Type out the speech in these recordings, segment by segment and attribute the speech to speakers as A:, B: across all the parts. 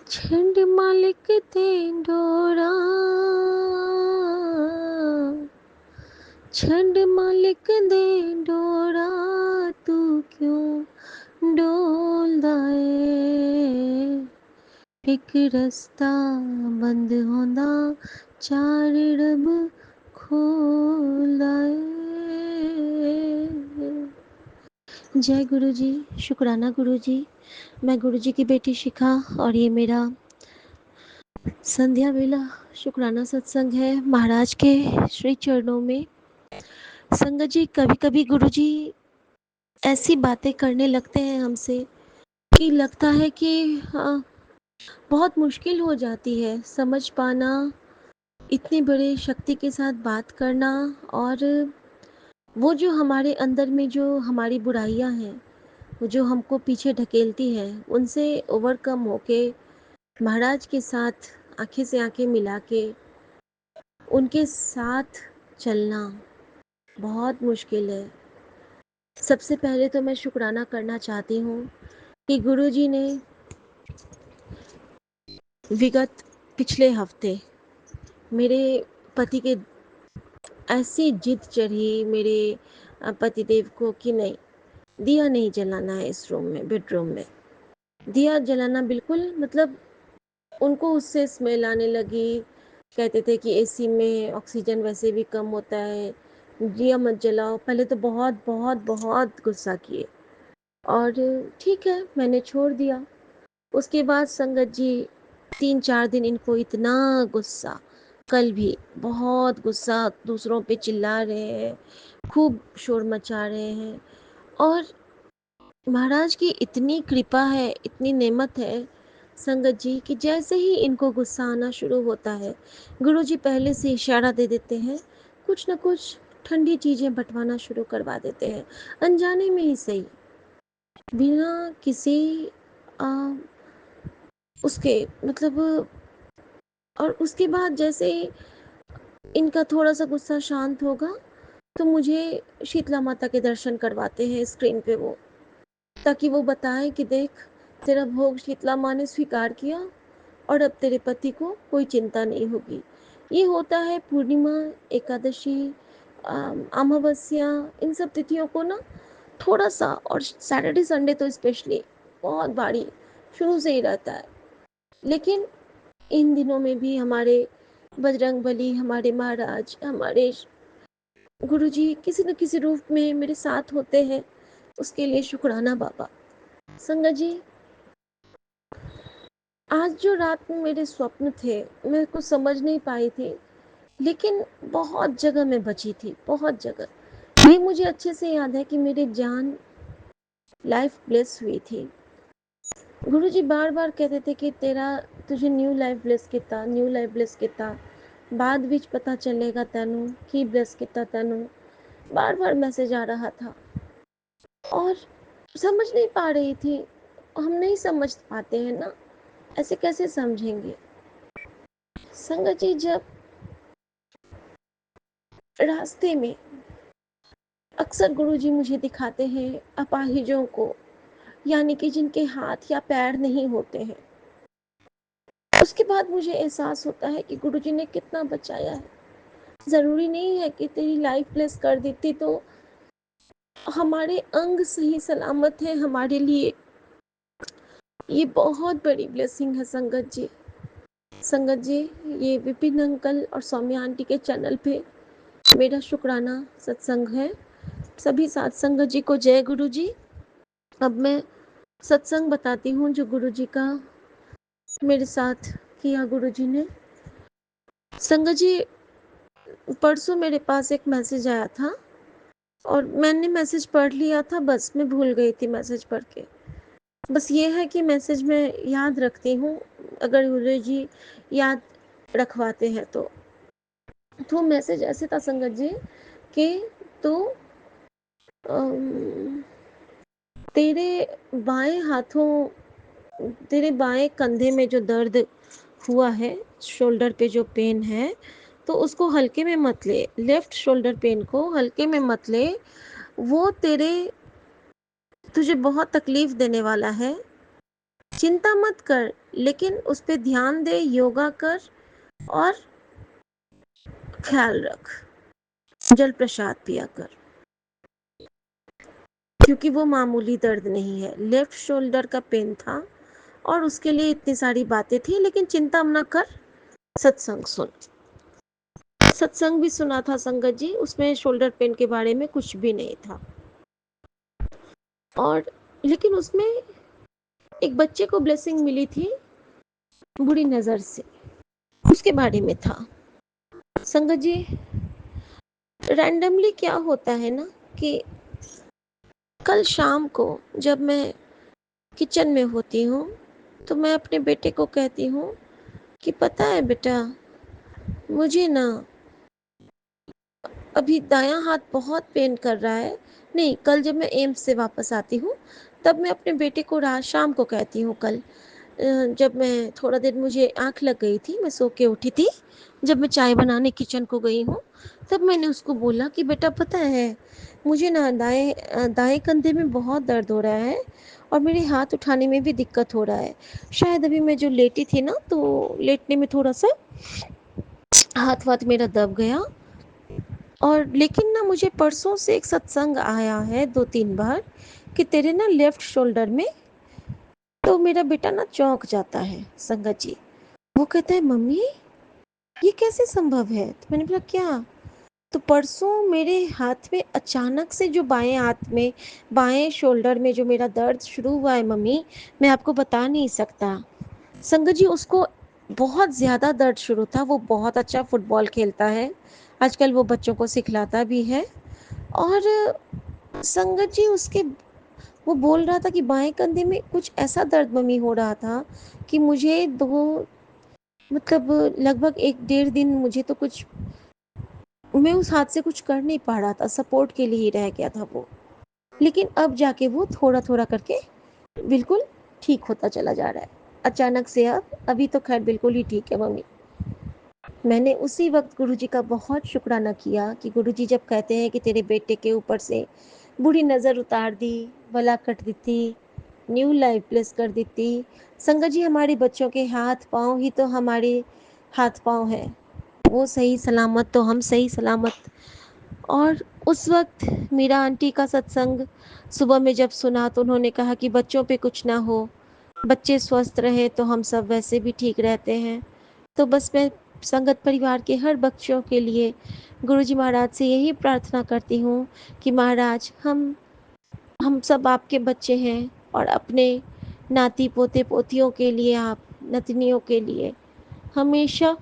A: छंड मालिक दे डोरा, छंड मालिक दे डोरा, तू क्यों डोलदा ए। एक रस्ता बंद होंदा, चार रब खोलदा ए। जय गुरु जी, शुक्राना गुरु जी। मैं गुरु जी की बेटी शिखा और ये मेरा संध्या वेला शुक्राना सत्संग है महाराज के श्री चरणों में। संगत जी, कभी कभी गुरु जी ऐसी बातें करने लगते हैं हमसे कि लगता है कि हाँ, बहुत मुश्किल हो जाती है समझ पाना, इतनी बड़े शक्ति के साथ बात करना। और वो जो हमारे अंदर में जो हमारी बुराइयां हैं, वो जो हमको पीछे ढकेलती हैं, उनसे ओवरकम होके महाराज के साथ आंखें से आंखें मिला के उनके साथ चलना बहुत मुश्किल है। सबसे पहले तो मैं शुक्राना करना चाहती हूँ कि गुरुजी ने विगत पिछले हफ्ते मेरे पति के ऐसी जिद चढ़ी मेरे पतिदेव को कि नहीं, दिया नहीं जलाना है इस रूम में, बेडरूम में दिया जलाना बिल्कुल, मतलब उनको उससे स्मेल आने लगी। कहते थे कि एसी में ऑक्सीजन वैसे भी कम होता है, दिया मत जलाओ। पहले तो बहुत बहुत बहुत गुस्सा किए और ठीक है, मैंने छोड़ दिया। उसके बाद संगत जी 3-4 दिन इनको इतना गुस्सा, कल भी बहुत गुस्सा, दूसरों पे चिल्ला रहे हैं, खूब शोर मचा रहे हैं। और महाराज की इतनी कृपा है, इतनी नेमत है संगत जी कि जैसे ही इनको गुस्सा आना शुरू होता है, गुरु जी पहले से इशारा दे देते हैं, कुछ न कुछ ठंडी चीज़ें बंटवाना शुरू करवा देते हैं, अनजाने में ही सही, बिना किसी आ, उसके मतलब। और उसके बाद जैसे इनका थोड़ा सा गुस्सा शांत होगा तो मुझे शीतला माता के दर्शन करवाते हैं स्क्रीन पे वो, ताकि वो बताएं कि देख, तेरा भोग शीतला माँ ने स्वीकार किया और अब तेरे पति को कोई चिंता नहीं होगी। ये होता है पूर्णिमा, एकादशी, अमावस्या, इन सब तिथियों को ना थोड़ा सा, और सैटरडे संडे तो स्पेशली बहुत भारी शुरू से ही रहता है। लेकिन इन दिनों में भी हमारे बजरंगबली, हमारे महाराज, हमारे गुरुजी किसी न किसी रूप में मेरे साथ होते हैं, उसके लिए शुक्राना बाबा। संगत जी, आज जो रात में मेरे स्वप्न थे, मैं कुछ समझ नहीं पाई थी, लेकिन बहुत जगह मैं बची थी, बहुत जगह। ये मुझे अच्छे से याद है कि मेरी जान लाइफ ब्लेस हुई थी। गुरुजी बार बार कहते थे कि तेरा, तुझे न्यू लाइफ ब्लेस किता, न्यू लाइफ ब्लेस किता, बाद विच पता चलेगा तेनू की ब्लेस किता तेनू। बार बार मैसेज आ रहा था और समझ नहीं पा रही थी। हम नहीं समझ पाते हैं ना, ऐसे कैसे समझेंगे। संगत जी, जब रास्ते में अक्सर गुरुजी मुझे दिखाते हैं अपाहिजों को, यानी कि जिनके हाथ या पैर नहीं होते हैं, उसके बाद मुझे एहसास होता है कि गुरुजी ने कितना बचाया है। ज़रूरी नहीं है कि तेरी लाइफ ब्लेस कर देती तो हमारे अंग सही सलामत है हमारे लिए, ये बहुत बड़ी ब्लेसिंग है संगत जी। संगत जी, ये विपिन अंकल और सौम्या आंटी के चैनल पे मेरा शुक्राना सत्संग है। सभी साथ संगत जी को जय गुरु जी। अब मैं सत्संग बताती हूँ जो गुरु जी का मेरे साथ किया गुरु जी ने। संगत जी, परसों मेरे पास एक मैसेज आया था और मैंने मैसेज पढ़ लिया था, बस मैं भूल गई थी मैसेज पढ़ के। बस ये है कि मैसेज मैं याद रखती हूँ, अगर गुरु जी याद रखवाते हैं तो मैसेज ऐसे था संगत जी कि तो तेरे बाएं हाथों, तेरे बाएं कंधे में जो दर्द हुआ है, शोल्डर पे जो पेन है, तो उसको हल्के में मत ले, लेफ्ट शोल्डर पेन को हल्के में मत ले, वो तुझे बहुत तकलीफ देने वाला है। चिंता मत कर, लेकिन उस पे ध्यान दे, योगा कर और ख्याल रख, जल प्रसाद पिया कर, क्योंकि वो मामूली दर्द नहीं है। लेफ्ट शोल्डर का पेन था और उसके लिए इतनी सारी बातें थी, लेकिन चिंता न कर, सत्संग सुन। सत्संग भी सुना था संगत जी, उसमें शोल्डर पेन के बारे में कुछ भी नहीं था। और लेकिन उसमें एक बच्चे को ब्लेसिंग मिली थी बुरी नजर से, उसके बारे में था। संगत जी, रैंडमली क्या होता है ना कि कल शाम को जब मैं किचन में होती हूँ तो मैं अपने बेटे को कहती हूँ कि पता है बेटा, मुझे ना अभी दायां हाथ बहुत पेन कर रहा है। नहीं, कल जब मैं एम्स से वापस आती हूँ तब मैं अपने बेटे को रात शाम को कहती हूँ, कल जब मैं थोड़ा देर मुझे आँख लग गई थी, मैं सो के उठी थी, जब मैं चाय बनाने किचन को गई हूँ तब मैंने उसको बोला कि बेटा पता है, मुझे ना दाएं कंधे में बहुत दर्द हो रहा है और मेरे हाथ उठाने में भी दिक्कत हो रहा है। शायद अभी मैं जो लेटी थी ना तो लेटने में थोड़ा सा हाथ वाथ मेरा दब गया। और लेकिन ना मुझे परसों से एक सत्संग आया है 2-3 बार कि तेरे ना लेफ्ट शोल्डर में, तो मेरा बेटा ना चौंक जाता है संगत जी। वो कहता है मम्मी ये कैसे संभव है? तो मैंने बोला क्या? तो परसों मेरे हाथ में अचानक से जो बाएं हाथ में बाएं शोल्डर में जो मेरा दर्द शुरू हुआ है मम्मी, मैं आपको बता नहीं सकता। संगत जी, उसको बहुत ज़्यादा दर्द शुरू था। वो बहुत अच्छा फुटबॉल खेलता है, आजकल वो बच्चों को सिखलाता भी है। और संगत जी, उसके वो बोल रहा था कि बाएं कंधे में कुछ ऐसा दर्द मम्मी हो रहा था कि मुझे दो मतलब लगभग 1-1.5 दिन मुझे तो कुछ, मैं उस हाथ से कुछ कर नहीं पा रहा था, सपोर्ट के लिए ही रह गया था वो। लेकिन अब जाके वो थोड़ा थोड़ा करके बिल्कुल ठीक होता चला जा रहा है अचानक से। अब अभी तो खैर बिल्कुल ही ठीक है मम्मी। मैंने उसी वक्त गुरुजी का बहुत शुक्राना किया कि गुरुजी जब कहते हैं कि तेरे बेटे के ऊपर से बुरी नज़र उतार दी, बला कट दी, न्यू लाइफ ब्लेस कर देती। संगत जी, हमारे बच्चों के हाथ पाँव ही तो हमारे हाथ पाँव हैं, वो सही सलामत तो हम सही सलामत। और उस वक्त मीरा आंटी का सत्संग सुबह में जब सुना तो उन्होंने कहा कि बच्चों पे कुछ ना हो, बच्चे स्वस्थ रहे तो हम सब वैसे भी ठीक रहते हैं। तो बस मैं संगत परिवार के हर बच्चों के लिए गुरुजी महाराज से यही प्रार्थना करती हूँ कि महाराज, हम सब आपके बच्चे हैं और अपने नाती पोते पोतियों के लिए, आप नतनियों के लिए हमेशा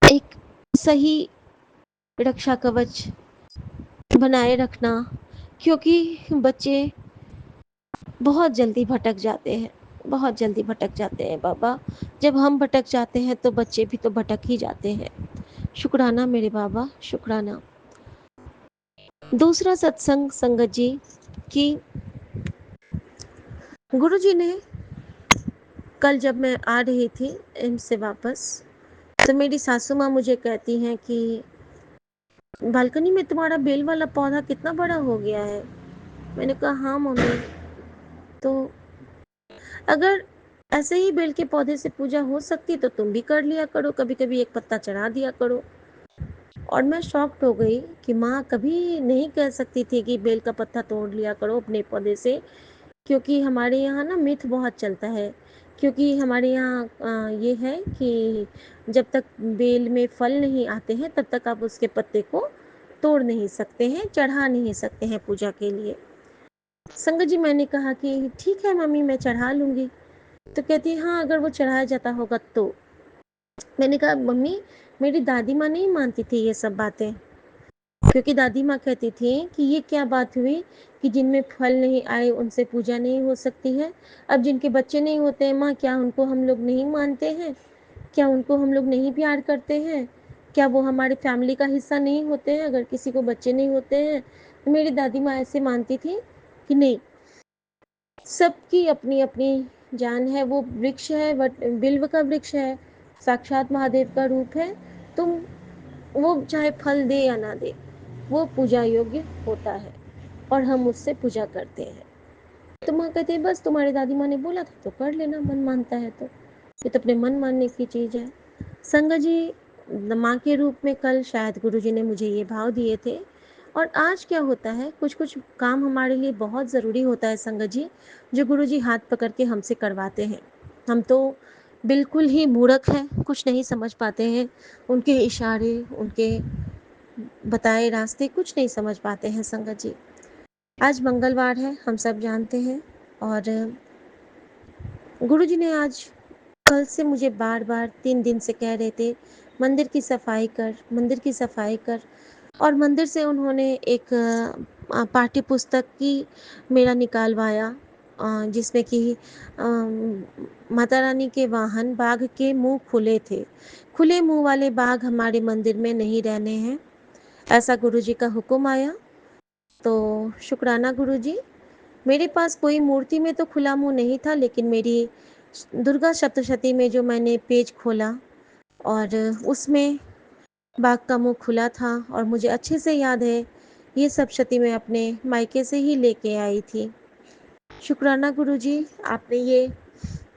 A: एक सही रक्षा कवच बनाए रखना, क्योंकि बच्चे बहुत जल्दी भटक जाते हैं, बहुत जल्दी भटक जाते हैं बाबा। जब हम भटक जाते हैं तो बच्चे भी तो भटक ही जाते हैं। शुक्राना मेरे बाबा, शुक्राना। दूसरा सत्संग संगत जी कि गुरुजी ने कल जब मैं आ रही थी एम्स से वापस तो मेरी सासू माँ मुझे कहती हैं कि बालकनी में तुम्हारा बेल वाला पौधा कितना बड़ा हो गया है। मैंने कहा हाँ मम्मी। तो अगर ऐसे ही बेल के पौधे से पूजा हो सकती तो तुम भी कर लिया करो, कभी कभी एक पत्ता चढ़ा दिया करो। और मैं शॉक्ड हो गई कि माँ कभी नहीं कह सकती थी कि बेल का पत्ता तोड़ लिया करो अपने पौधे से, क्योंकि हमारे यहाँ ना मिथ बहुत चलता है। क्योंकि हमारे यहाँ ये है कि जब तक बेल में फल नहीं आते हैं तब तक आप उसके पत्ते को तोड़ नहीं सकते हैं, चढ़ा नहीं सकते हैं पूजा के लिए। संगत जी, मैंने कहा कि ठीक है मम्मी, मैं चढ़ा लूँगी। तो कहती है हाँ, अगर वो चढ़ाया जाता होगा तो। मैंने कहा मम्मी, मेरी दादी माँ नहीं मानती थी ये सब बातें, क्योंकि दादी माँ कहती थी कि ये क्या बात हुई कि जिनमें फल नहीं आए उनसे पूजा नहीं हो सकती है। अब जिनके बच्चे नहीं होते हैं माँ, क्या उनको हम लोग नहीं मानते हैं? क्या उनको हम लोग नहीं प्यार करते हैं? क्या वो हमारे फैमिली का हिस्सा नहीं होते हैं अगर किसी को बच्चे नहीं होते हैं? तो मेरी दादी माँ ऐसे मानती थी कि नहीं, सबकी अपनी अपनी जान है, वो वृक्ष है, बिल्व का वृक्ष है, साक्षात महादेव का रूप है। तुम, वो चाहे फल दे या ना दे, वो पूजा योग्य होता है और हम उससे पूजा करते हैं। तो माँ कहते हैं बस तुम्हारी दादी माँ ने बोला था तो कर लेना, मन मानता है तो। ये तो अपने मन मानने की चीज़ है। संगत जी, माँ के रूप में कल शायद गुरुजी ने मुझे ये भाव दिए थे। और आज क्या होता है, कुछ कुछ काम हमारे लिए बहुत ज़रूरी होता है संगत जी, जो गुरुजी हाथ पकड़ के हमसे करवाते हैं। हम तो बिल्कुल ही मूर्ख हैं, कुछ नहीं समझ पाते हैं। उनके इशारे, उनके बताए रास्ते कुछ नहीं समझ पाते हैं संगत जी। आज मंगलवार है, हम सब जानते हैं। और गुरुजी ने आज कल से मुझे बार बार 3 दिन से कह रहे थे, मंदिर की सफाई कर, मंदिर की सफाई कर। और मंदिर से उन्होंने एक पाठ्य पुस्तक की मेरा निकालवाया, जिसमें कि माता रानी के वाहन बाघ के मुंह खुले थे। खुले मुंह वाले बाघ हमारे मंदिर में नहीं रहने हैं, ऐसा गुरुजी का हुक्म आया। तो शुक्राना गुरुजी। मेरे पास कोई मूर्ति में तो खुला मुंह नहीं था, लेकिन मेरी दुर्गा सप्तशती में जो मैंने पेज खोला और उसमें बाग का मुंह खुला था। और मुझे अच्छे से याद है, ये सप्तशती मैं अपने मायके से ही लेके आई थी। शुक्राना गुरुजी, आपने ये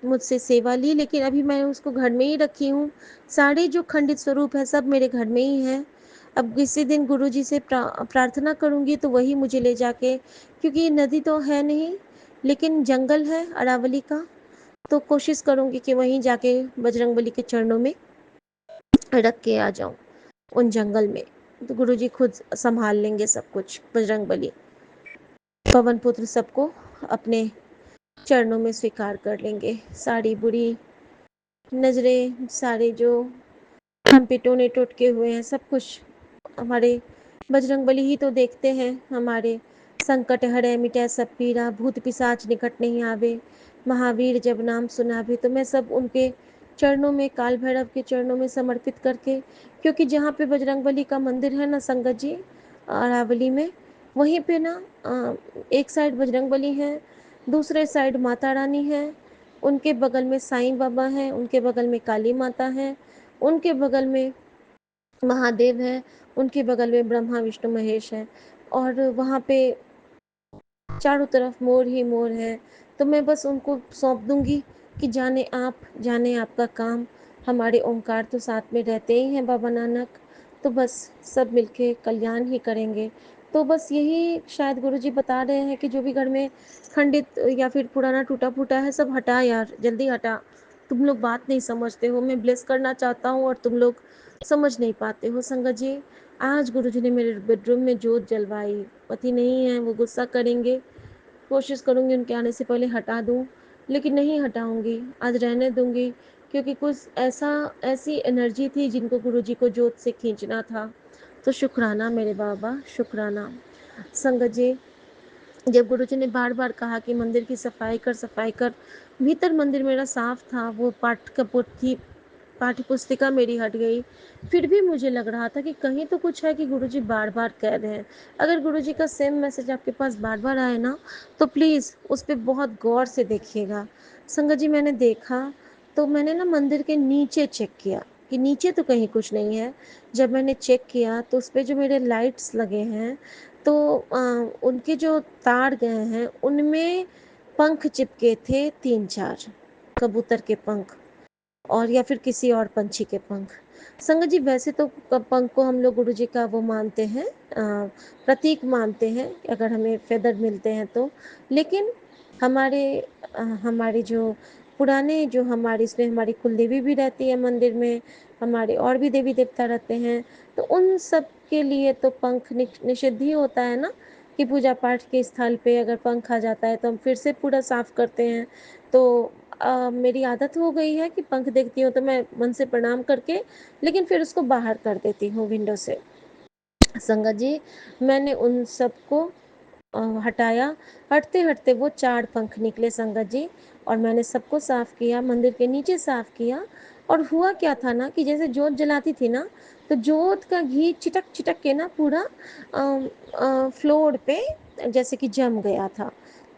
A: मुझसे सेवा ली, लेकिन अभी मैं उसको घर में ही रखी हूँ। सारे जो खंडित स्वरूप है सब मेरे घर में ही हैं। अब किसी दिन गुरुजी से प्रार्थना करूँगी तो वही मुझे ले जाके, क्योंकि ये नदी तो है नहीं लेकिन जंगल है अरावली का, तो कोशिश करूँगी कि वहीं जाके बजरंगबली के चरणों में रख के आ जाऊँ, उन जंगल में। तो गुरुजी खुद संभाल लेंगे सब कुछ, बजरंगबली पवन पुत्र सबको अपने चरणों में स्वीकार कर लेंगे। सारी बुरी नज़रें, सारे जो हम पे टोने टोटके हुए हैं, सब कुछ हमारे बजरंगबली ही तो देखते हैं। हमारे संकट हरै मिटै सब पीरा, भूत पिशाच निकट नहीं आवे, महावीर जब नाम सुनावे। तो मैं सब उनके चरणों में, काल भैरव के चरणों में समर्पित करके, क्योंकि जहाँ पे बजरंगबली का मंदिर है ना संगत जी, अरावली में, वहीं पे ना एक साइड बजरंगबली है, दूसरे साइड माता रानी है, उनके बगल में साईं बाबा हैं, उनके बगल में काली माता है, उनके बगल में महादेव है, उनके बगल में ब्रह्मा विष्णु महेश है। और वहाँ पे चारों तरफ मोर ही मोर है। तो मैं बस उनको सौंप दूंगी कि जाने आपका काम। हमारे ओंकार तो साथ में रहते ही हैं बाबा नानक, तो बस सब मिलके कल्याण ही करेंगे। तो बस यही शायद गुरुजी बता रहे हैं कि जो भी घर में खंडित या फिर पुराना टूटा फूटा है सब हटा यार, जल्दी हटा। तुम लोग बात नहीं समझते हो, मैं ब्लेस करना चाहता हूँ और तुम लोग समझ नहीं पाते हो संगत जी। आज गुरुजी ने मेरे बेडरूम में जोत जलवाई। पति नहीं है, वो गुस्सा करेंगे, कोशिश करूँगी उनके आने से पहले हटा दूँ, लेकिन नहीं हटाऊँगी, आज रहने दूँगी। क्योंकि कुछ ऐसा, ऐसी एनर्जी थी जिनको गुरुजी को जोत से खींचना था। तो शुक्राना मेरे बाबा, शुक्राना। संगत जी, जब गुरुजी ने बार बार कहा कि मंदिर की सफाई कर, सफाई कर, भीतर मंदिर मेरा साफ था, वो पाठ्य पुस्तिका मेरी हट गई। फिर भी मुझे लग रहा था कि कहीं तो कुछ है कि गुरुजी बार बार कह रहे हैं। अगर गुरुजी का सेम मैसेज आपके पास बार बार आए ना, तो प्लीज़ उस पर बहुत गौर से देखिएगा। संगत जी, मैंने देखा तो मैंने ना मंदिर के नीचे चेक किया कि नीचे तो कहीं कुछ नहीं है। जब मैंने चेक किया तो उस पर जो मेरे लाइट्स लगे हैं, तो उनके जो तार गए हैं उनमें पंख चिपके थे 3-4, कबूतर के पंख और या फिर किसी और पंछी के पंख। संगत जी, वैसे तो पंख को हम लोग गुरुजी का वो मानते हैं, प्रतीक मानते हैं अगर हमें फेदर मिलते हैं तो। लेकिन हमारे हमारे जो पुराने, जो हमारे इसमें हमारी कुलदेवी भी रहती है मंदिर में, हमारे और भी देवी देवता रहते हैं, तो उन सब के लिए तो पंख निषिद्ध ही होता है ना, कि पूजा पाठ के स्थल पे अगर पंख आ जाता है तो हम फिर से पूरा साफ करते हैं। तो मेरी आदत हो गई है कि पंख देखती हूँ तो मैं मन से प्रणाम करके, लेकिन फिर उसको बाहर कर देती हूँ विंडो से। संगत जी, मैंने उन सबको हटाया। हटते हटते वो 4 पंख निकले संगत जी, और मैंने सबको साफ किया, मंदिर के नीचे साफ किया। और हुआ क्या था ना कि जैसे जोत जलाती थी ना, तो जोत का घी चिटक चिटक के ना पूरा फ्लोर पे जैसे कि जम गया था।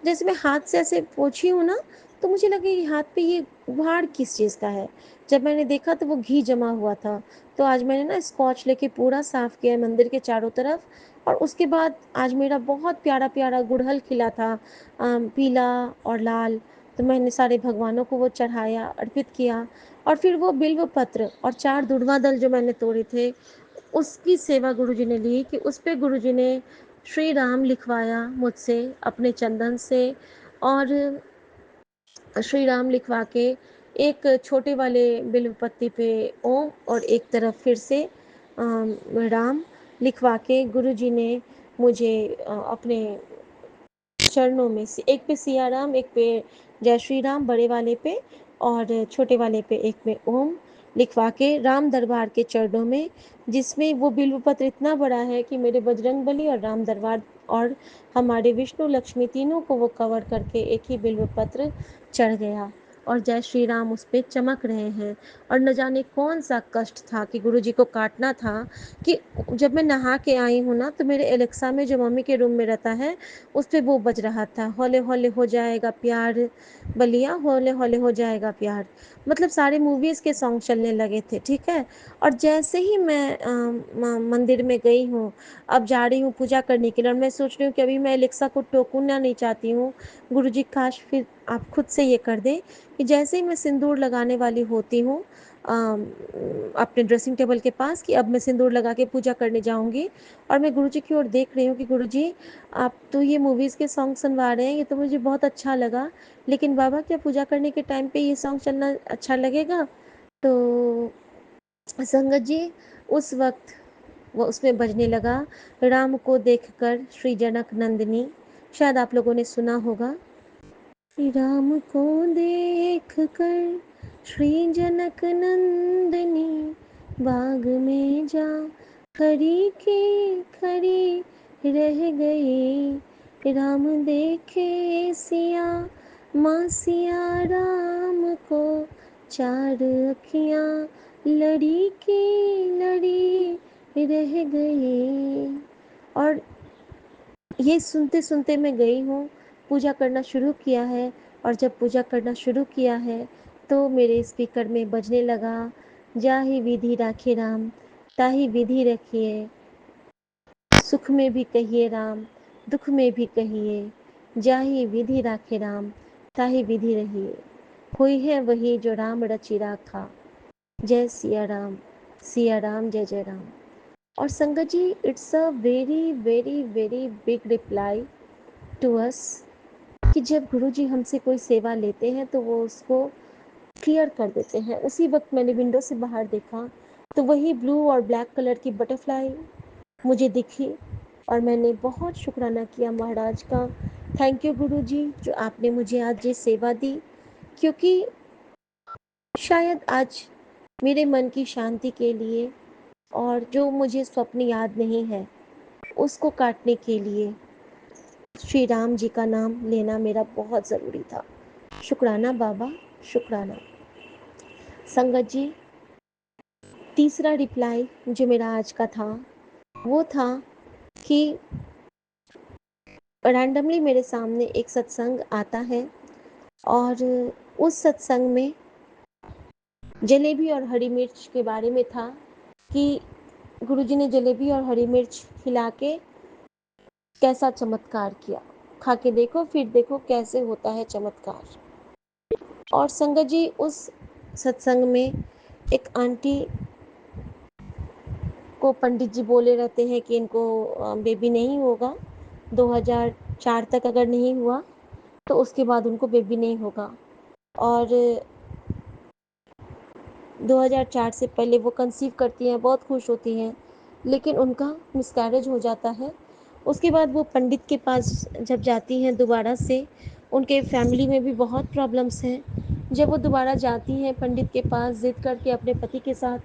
A: जैसे मैं हाथ से ऐसे पोंछी हूँ ना, तो मुझे लगे कि हाथ पे ये उभाड़ किस चीज़ का है। जब मैंने देखा तो वो घी जमा हुआ था। तो आज मैंने ना स्कॉच लेके पूरा साफ किया मंदिर के चारों तरफ, और उसके बाद आज मेरा बहुत प्यारा प्यारा गुड़हल खिला था, पीला और लाल। तो मैंने सारे भगवानों को वो चढ़ाया, अर्पित किया। और फिर वो बिल्व पत्र और 4 दुर्वा दल जो मैंने तोड़े थे, उसकी सेवा गुरुजी ने ली कि उस पे गुरुजी ने श्री राम लिखवाया मुझसे अपने चंदन से। और श्री राम लिखवा के एक छोटे वाले बिल्व पत्ती पे ओम और एक तरफ फिर से राम लिखवा के गुरुजी ने मुझे अपने चरणों में से एक पे सिया राम, एक पे जय श्री राम बड़े वाले पे, और छोटे वाले पे एक में ओम लिखवा के राम दरबार के चरणों में, जिसमें वो बिल्व पत्र इतना बड़ा है कि मेरे बजरंग बली और राम दरबार और हमारे विष्णु लक्ष्मी तीनों को वो कवर करके एक ही बिल्व पत्र चढ़ गया। और जय श्री राम उस पे चमक रहे हैं। और न जाने कौन सा कष्ट था कि गुरुजी को काटना था, कि जब मैं नहा के आई हूँ ना, तो मेरे एलेक्सा में जो मम्मी के रूम में रहता है, उस पे वो बज रहा था, हौले हौले हो जाएगा प्यार बलिया, हौले हौले हो जाएगा प्यार। मतलब सारे मूवीज़ के सॉन्ग चलने लगे थे, ठीक है। और जैसे ही मैं मंदिर में गई हूँ, अब जा रही हूँ पूजा करने के लिए, और मैं सोच रही हूँ कि अभी मैं एलेक्सा को टोकना नहीं चाहती हूँ। गुरुजी काश फिर आप खुद से ये कर दें कि जैसे ही मैं सिंदूर लगाने वाली होती हूँ अपने ड्रेसिंग टेबल के पास, कि अब मैं सिंदूर लगा के पूजा करने जाऊँगी, और मैं गुरुजी की ओर देख रही हूँ कि गुरुजी आप तो ये मूवीज़ के सॉन्ग सुनवा रहे हैं, ये तो मुझे बहुत अच्छा लगा, लेकिन बाबा क्या पूजा करने के टाइम पे ये सॉन्ग चलना अच्छा लगेगा? तो संगत जी, उस वक्त वो उसमें बजने लगा, राम को देखकर श्री जनक नंदिनी। शायद आप लोगों ने सुना होगा। श्री राम को देख कर श्री जनक नंदिनी, बाग में जा खरी की खरी रह गई। राम देखे सिया माँ सिया राम को, चार अखियाँ लड़ी की लड़ी रह गई। और ये सुनते सुनते मैं गई हूँ, पूजा करना शुरू किया है। और जब पूजा करना शुरू किया है तो मेरे स्पीकर में बजने लगा, जाहि विधि राखे राम ताहि विधि रखिए, सुख में भी कहिए राम दुख में भी कहिए, जाहि विधि राखे राम ताहि विधि रहिए, हुई है वही जो राम रचि राखा, जय सिया राम जय जय राम। और संगत ji, it's a very very very big reply to us कि जब गुरुजी हमसे कोई सेवा लेते हैं तो वो उसको क्लियर कर देते हैं। उसी वक्त मैंने विंडो से बाहर देखा तो वही ब्लू और ब्लैक कलर की बटरफ्लाई मुझे दिखी, और मैंने बहुत शुक्राना किया महाराज का। थैंक यू गुरुजी, जो आपने मुझे आज ये सेवा दी, क्योंकि शायद आज मेरे मन की शांति के लिए, और जो मुझे स्वप्न याद नहीं है उसको काटने के लिए श्री राम जी का नाम लेना मेरा बहुत ज़रूरी था। शुक्राना बाबा, शुक्राना। संगत जी, तीसरा रिप्लाई जो मेरा आज का था वो था कि रैंडमली मेरे सामने एक सत्संग आता है, और उस सत्संग में जलेबी और हरी मिर्च के बारे में था कि गुरुजी ने जलेबी और हरी मिर्च खिला के कैसा चमत्कार किया, खा के देखो फिर देखो कैसे होता है चमत्कार। और संगत जी, उस सत्संग में एक आंटी को पंडित जी बोले रहते हैं कि इनको बेबी नहीं होगा, 2004 तक अगर नहीं हुआ तो उसके बाद उनको बेबी नहीं होगा। और 2004 से पहले वो कंसीव करती हैं, बहुत खुश होती हैं, लेकिन उनका मिसकैरेज हो जाता है। उसके बाद वो पंडित के पास जब जाती हैं दोबारा से, उनके फैमिली में भी बहुत प्रॉब्लम्स हैं। जब वो दोबारा जाती हैं पंडित के पास ज़िद करके अपने पति के साथ,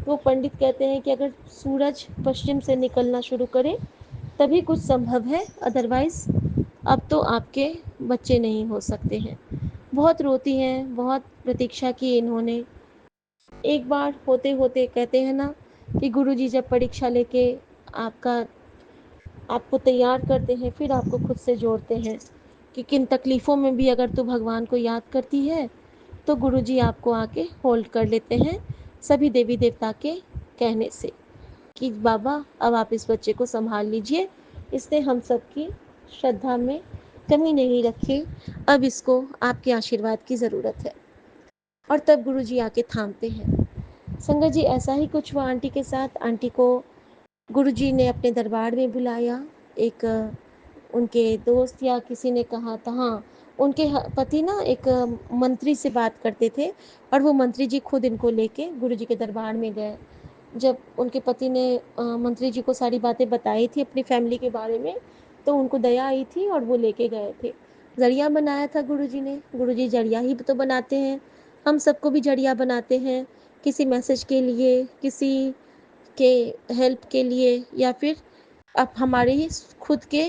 A: तो पंडित कहते हैं कि अगर सूरज पश्चिम से निकलना शुरू करे तभी कुछ संभव है, अदरवाइज़ अब तो आपके बच्चे नहीं हो सकते हैं। बहुत रोती हैं, बहुत प्रतीक्षा की इन्होंने। एक बार होते होते कहते हैं ना कि गुरुजी जब परीक्षा लेके आपका आपको तैयार करते हैं, फिर आपको खुद से जोड़ते हैं कि किन तकलीफ़ों में भी अगर तू भगवान को याद करती है तो गुरुजी आपको आके होल्ड कर लेते हैं, सभी देवी देवता के कहने से। कि बाबा अब आप इस बच्चे को संभाल लीजिए, इसने हम सबकी श्रद्धा में कमी नहीं रखी, अब इसको आपके आशीर्वाद की ज़रूरत है। और तब गुरुजी आके थामते हैं। संगत जी, ऐसा ही कुछ हुआ आंटी के साथ। आंटी को गुरुजी ने अपने दरबार में बुलाया। एक उनके दोस्त या किसी ने कहा था, हाँ, उनके पति ना एक मंत्री से बात करते थे, और वो मंत्री जी खुद इनको लेके गुरुजी के दरबार में गए। जब उनके पति ने मंत्री जी को सारी बातें बताई थी अपनी फैमिली के बारे में, तो उनको दया आई थी और वो लेके गए थे। जरिया बनाया था गुरुजी ने। गुरुजी जरिया ही तो बनाते हैं, हम सबको भी जरिया बनाते हैं, किसी मैसेज के लिए, किसी के हेल्प के लिए, या फिर अब हमारे ही खुद के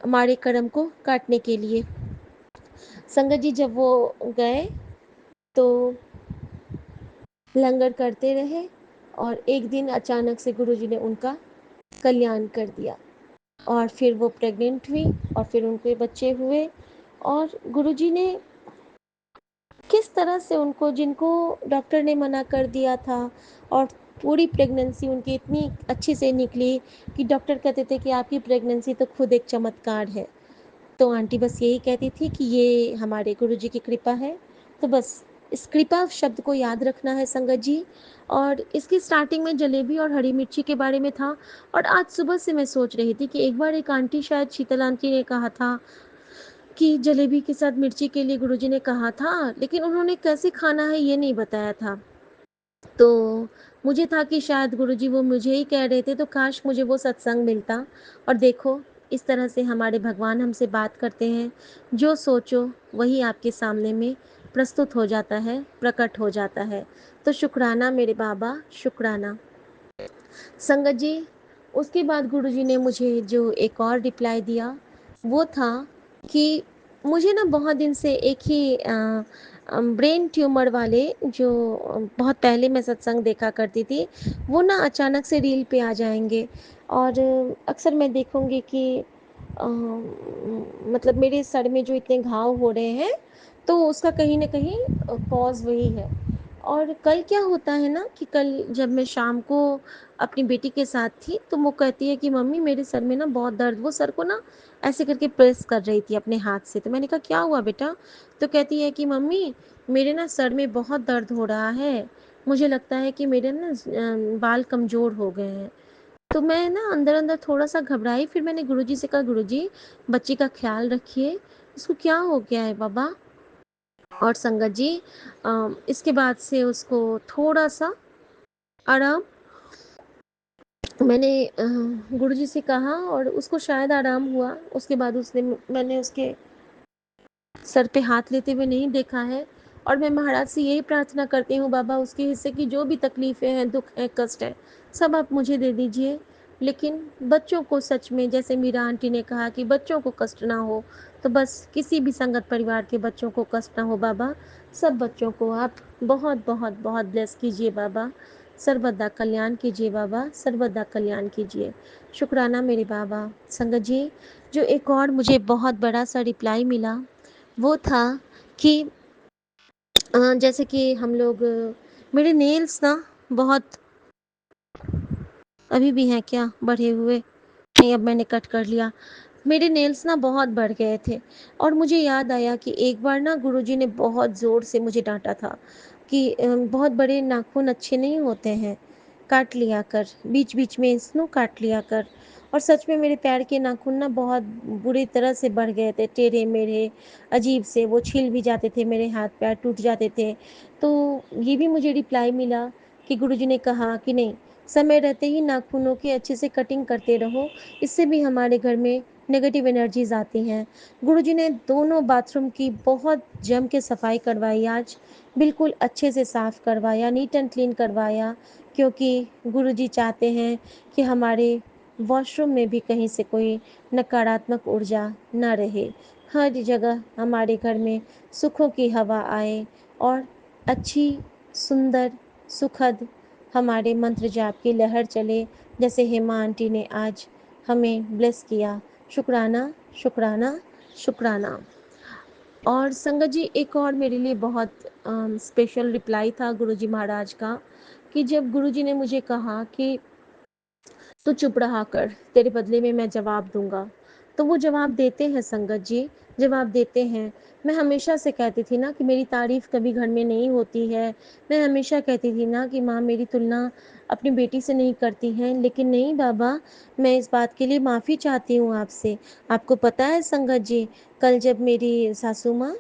A: हमारे कर्म को काटने के लिए। संगत जी, जब वो गए तो लंगर करते रहे, और एक दिन अचानक से गुरुजी ने उनका कल्याण कर दिया, और फिर वो प्रेग्नेंट हुई, और फिर उनके बच्चे हुए। और गुरुजी ने किस तरह से उनको, जिनको डॉक्टर ने मना कर दिया था, और पूरी प्रेगनेंसी उनकी इतनी अच्छी से निकली कि डॉक्टर कहते थे कि आपकी प्रेगनेंसी तो खुद एक चमत्कार है। तो आंटी बस यही कहती थी कि ये हमारे गुरुजी की कृपा है। तो बस इस कृपा शब्द को याद रखना है संगत जी। और इसकी स्टार्टिंग में जलेबी और हरी मिर्ची के बारे में था, और आज सुबह से मैं सोच रही थी कि एक बार एक आंटी, शायद शीतल आंटी ने कहा था कि जलेबी के साथ मिर्ची के लिए गुरुजी ने कहा था, लेकिन उन्होंने कैसे खाना है ये नहीं बताया था। तो मुझे था कि शायद गुरुजी वो मुझे ही कह रहे थे, तो काश मुझे वो सत्संग मिलता। और देखो, इस तरह से हमारे भगवान हमसे बात करते हैं, जो सोचो वही आपके सामने में प्रस्तुत हो जाता है, प्रकट हो जाता है। तो शुक्राना मेरे बाबा, शुक्राना। संगत जी, उसके बाद गुरुजी ने मुझे जो एक और रिप्लाई दिया, वो था कि मुझे ना बहुत दिन से एक ही ब्रेन ट्यूमर वाले, जो बहुत पहले मैं सत्संग देखा करती थी, वो ना अचानक से रील पे आ जाएंगे। और अक्सर मैं देखूंगी कि मतलब मेरे सर में जो इतने घाव हो रहे हैं, तो उसका कहीं ना कहीं कॉज वही है। और कल क्या होता है ना कि कल जब मैं शाम को अपनी बेटी के साथ थी, तो वो कहती है कि मम्मी मेरे सर में ना बहुत दर्द, वो सर को ना ऐसे करके प्रेस कर रही थी अपने हाथ से। तो मैंने कहा क्या हुआ बेटा? तो कहती है कि मम्मी मेरे ना सर में बहुत दर्द हो रहा है, मुझे लगता है कि मेरे ना बाल कमज़ोर हो गए हैं। तो मैं ना अंदर अंदर थोड़ा सा घबराई। फिर मैंने गुरुजी से कहा, गुरुजी बच्ची का ख्याल रखिए, इसको क्या हो गया है बाबा? और संगत जी, इसके बाद से उसको थोड़ा सा आराम मैंने गुरुजी से कहा, और उसको शायद आराम हुआ। उसके बाद उसने मैंने उसके सर पे हाथ लेते हुए नहीं देखा है। और मैं महाराज से यही प्रार्थना करती हूँ, बाबा उसके हिस्से की जो भी तकलीफ़ें हैं, दुख है, कष्ट है, सब आप मुझे दे दीजिए। लेकिन बच्चों को सच में, जैसे मीरा आंटी ने कहा कि बच्चों को कष्ट ना हो, तो बस किसी भी संगत परिवार के बच्चों को कष्ट ना हो बाबा। सब बच्चों को आप बहुत बहुत बहुत ब्लेस कीजिए बाबा, सर्वदा कल्याण कीजिए बाबा, सर्वदा कल्याण कीजिए। शुक्राना मेरे बाबा। संगत जी, जो एक और मुझे बहुत बड़ा सा रिप्लाई मिला, वो था कि जैसे कि हम लोग, मेरे नेल्स ना बहुत, अभी भी हैं क्या बढ़े हुए? नहीं, अब मैंने कट कर लिया। मेरे नेल्स ना बहुत बढ़ गए थे, और मुझे याद आया कि एक बार ना गुरुजी ने बहुत ज़ोर से मुझे डांटा था कि बहुत बड़े नाखून अच्छे नहीं होते हैं, काट लिया कर, बीच बीच में इसको काट लिया कर। और सच में मेरे पैर के नाखून ना बहुत बुरी तरह से बढ़ गए थे, टेढ़े मेढ़े, अजीब से, वो छिल भी जाते थे, मेरे हाथ पैर टूट जाते थे। तो ये भी मुझे रिप्लाई मिला कि गुरुजी ने कहा कि नहीं, समय रहते ही नाखूनों की अच्छे से कटिंग करते रहो, इससे भी हमारे घर में नेगेटिव एनर्जीज आती हैं। गुरुजी ने दोनों बाथरूम की बहुत जम के सफाई करवाई आज, बिल्कुल अच्छे से साफ़ करवाया, नीट एंड क्लीन करवाया, क्योंकि गुरुजी चाहते हैं कि हमारे वॉशरूम में भी कहीं से कोई नकारात्मक ऊर्जा ना रहे, हर जगह हमारे घर में सुखों की हवा आए, और अच्छी, सुंदर, सुखद हमारे मंत्र जाप की लहर चले, जैसे हेमा आंटी ने आज हमें ब्लेस किया। शुक्राना, शुक्राना, शुक्राना। और संगत जी, एक और मेरे लिए बहुत स्पेशल रिप्लाई था गुरुजी महाराज का, कि जब गुरुजी ने मुझे कहा कि तो चुप रहा कर, तेरे बदले में मैं जवाब दूंगा। तो वो जवाब देते हैं संगत जी, जवाब देते हैं। मैं हमेशा से कहती थी ना कि मेरी तारीफ कभी घर में नहीं होती है। मैं हमेशा कहती थी ना कि माँ मेरी तुलना अपनी बेटी से नहीं करती हैं, लेकिन नहीं बाबा, मैं इस बात के लिए माफ़ी चाहती हूँ आपसे। आपको पता है संगत जी, कल जब मेरी सासू माँ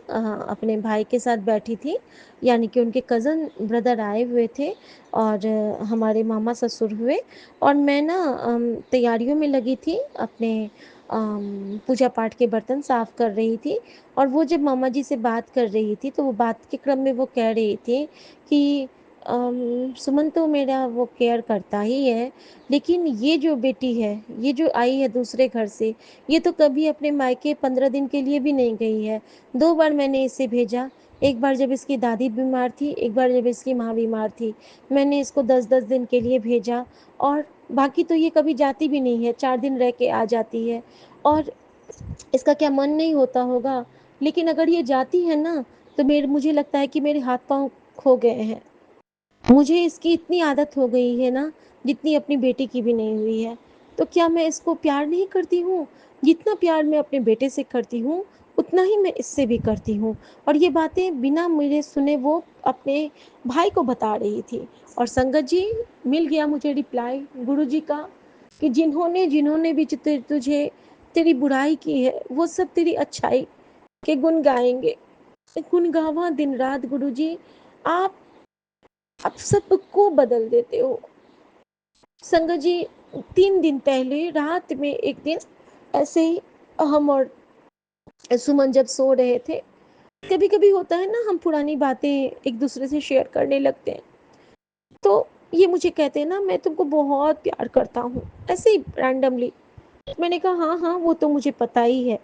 A: अपने भाई के साथ बैठी थी, यानी कि उनके कज़न ब्रदर आए हुए थे और हमारे मामा ससुर हुए, और मैं ना तैयारियों में लगी थी, अपने पूजा पाठ के बर्तन साफ कर रही थी। और वो जब मामा जी से बात कर रही थी तो वो बात के क्रम में वो कह रही थी कि सुमन तो मेरा वो केयर करता ही है, लेकिन ये जो बेटी है, ये जो आई है दूसरे घर से, ये तो कभी अपने मायके 15 दिन के लिए भी नहीं गई है। 2 बार मैंने इसे भेजा, एक बार जब इसकी दादी बीमार थी, एक बार जब इसकी माँ बीमार थी। मैंने इसको 10-10 दिन के लिए भेजा, और बाकी तो ये कभी जाती भी नहीं है, 4 दिन रह के आ जाती है। और इसका क्या मन नहीं होता होगा, लेकिन अगर ये जाती है ना, तो मुझे लगता है कि मेरे हाथ पांव खो गए हैं। मुझे इसकी इतनी आदत हो गई है ना, जितनी अपनी बेटी की भी नहीं हुई है। तो क्या मैं इसको प्यार नहीं करती हूँ? जितना प्यार मैं अपने बेटे से करती हूँ, उतना ही मैं इससे भी करती हूँ। और ये बातें बिना मेरे सुने वो अपने भाई को बता रही थी। और संगत जी, मिल गया मुझे रिप्लाई गुरु जी का कि जिन्होंने जिन्होंने भी तुझे तेरी बुराई की है, वो सब तेरी अच्छाई के गुण गाएंगे। गुण गावा दिन रात गुरु जी। आप सबको बदल देते हो। संगत जी, 3 दिन पहले रात में एक दिन ऐसे ही हम और सुमन जब सो रहे थे, कभी कभी होता है ना, हम पुरानी बातें एक दूसरे से शेयर करने लगते हैं। तो ये मुझे कहते हैं ना, मैं तुमको बहुत प्यार करता हूँ, ऐसे ही रैंडमली। मैंने कहा हाँ हाँ, वो तो मुझे पता ही है,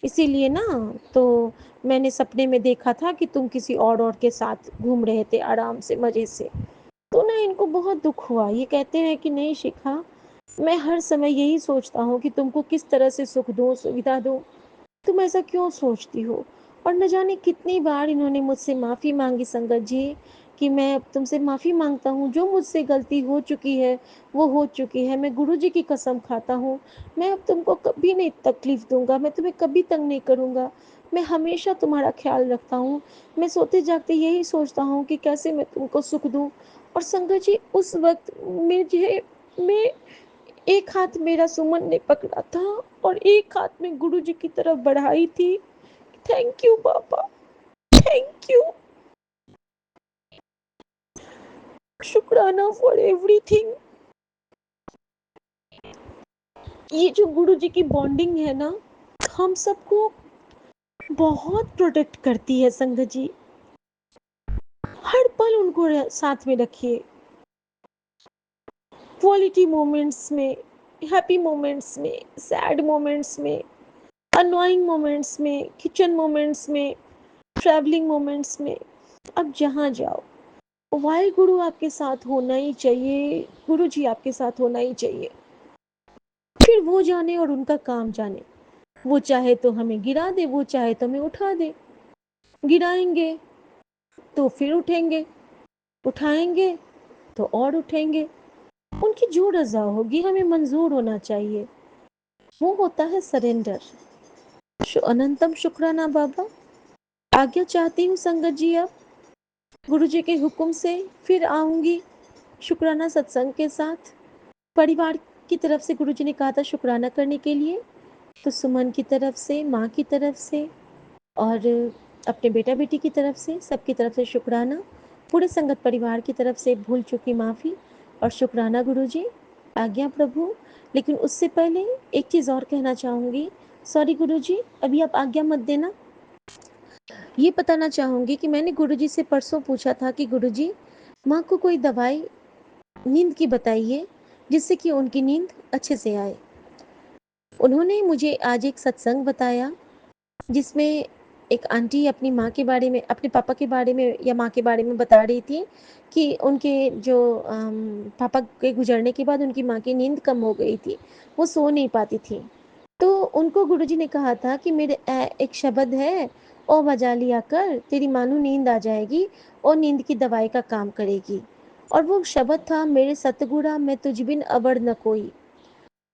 A: इसीलिए ना, तो मैंने सपने में देखा था कि तुम किसी और के साथ घूम रहे थे आराम से, मजे से। तो ना इनको बहुत दुख हुआ। ये कहते हैं कि नहीं शिखा, मैं हर समय यही सोचता हूँ कि तुमको किस तरह से सुख दूँ, सुविधा दूँ, तुम ऐसा क्यों सोचती हो। और न जाने कितनी बार इन्होंने मुझसे माफ़ी मांगी संगत जी, कि मैं अब तुमसे माफ़ी मांगता हूँ, जो मुझसे गलती हो चुकी है वो हो चुकी है। मैं गुरु जी की कसम खाता हूँ, मैं अब तुमको कभी नहीं तकलीफ़ दूंगा, मैं तुम्हें कभी तंग नहीं करूँगा, मैं हमेशा तुम्हारा ख्याल रखता हूँ। मैं सोते जागते यही सोचता हूँ कि कैसे मैं तुमको सुख दूँ। और संगत जी, उस वक्त मुझे मैं एक हाथ मेरा सुमन ने पकड़ा था और एक हाथ में गुरु जी की तरफ बढ़ाई थी। थैंक यू पापा, थैंक यू, शुक्राना फॉर एवरीथिंग। ये जो गुरु जी की बॉन्डिंग है ना, हम सबको बहुत प्रोटेक्ट करती है संगत जी। हर पल उनको साथ में रखिए, क्वालिटी मोमेंट्स में, हैप्पी मोमेंट्स में, सैड मोमेंट्स में, अनोइंग मोमेंट्स में, किचन मोमेंट्स में, ट्रैवलिंग मोमेंट्स में। अब जहाँ जाओ, वाहे गुरु आपके साथ होना ही चाहिए, गुरु जी आपके साथ होना ही चाहिए। फिर वो जाने और उनका काम जाने। वो चाहे तो हमें गिरा दे, वो चाहे तो हमें उठा दे। गिराएंगे तो फिर उठेंगे, उठाएंगे तो और उठेंगे। उनकी जो रजा होगी हमें मंजूर होना चाहिए। वो होता है सरेंडर। अनंतम शुक्राना बाबा। आज्ञा चाहती हूँ संगत जी, अब गुरु जी के हुक्म से फिर आऊंगी शुक्राना सत्संग के साथ। परिवार की तरफ से गुरु जी ने कहा था शुक्राना करने के लिए, तो सुमन की तरफ से, माँ की तरफ से और अपने बेटा बेटी की तरफ से, सबकी तरफ से शुक्राना। पूरे संगत परिवार की तरफ से भूल चुकी माफ़ी और शुक्राना गुरु जी। आज्ञा प्रभु। लेकिन उससे पहले एक चीज़ और कहना चाहूँगी। सॉरी गुरु जी, अभी आप आज्ञा मत देना। ये बताना चाहूँगी कि मैंने गुरु जी से परसों पूछा था कि गुरु जी, माँ को कोई दवाई नींद की बताइए जिससे कि उनकी नींद अच्छे से आए। उन्होंने मुझे आज एक सत्संग बताया जिसमें एक आंटी अपनी माँ के बारे में, अपने पापा के बारे में या माँ के बारे में बता रही थी कि उनके जो पापा के गुजरने के बाद उनकी माँ की नींद कम हो गई थी, वो सो नहीं पाती थी। तो उनको गुरुजी ने कहा था कि मेरे एक शब्द है, ओ बजा लिया कर, तेरी मानो नींद आ जाएगी और नींद की दवाई का काम करेगी। और वो शब्द था, मेरे सतगुरा मैं तुझ बिन अबर न कोई।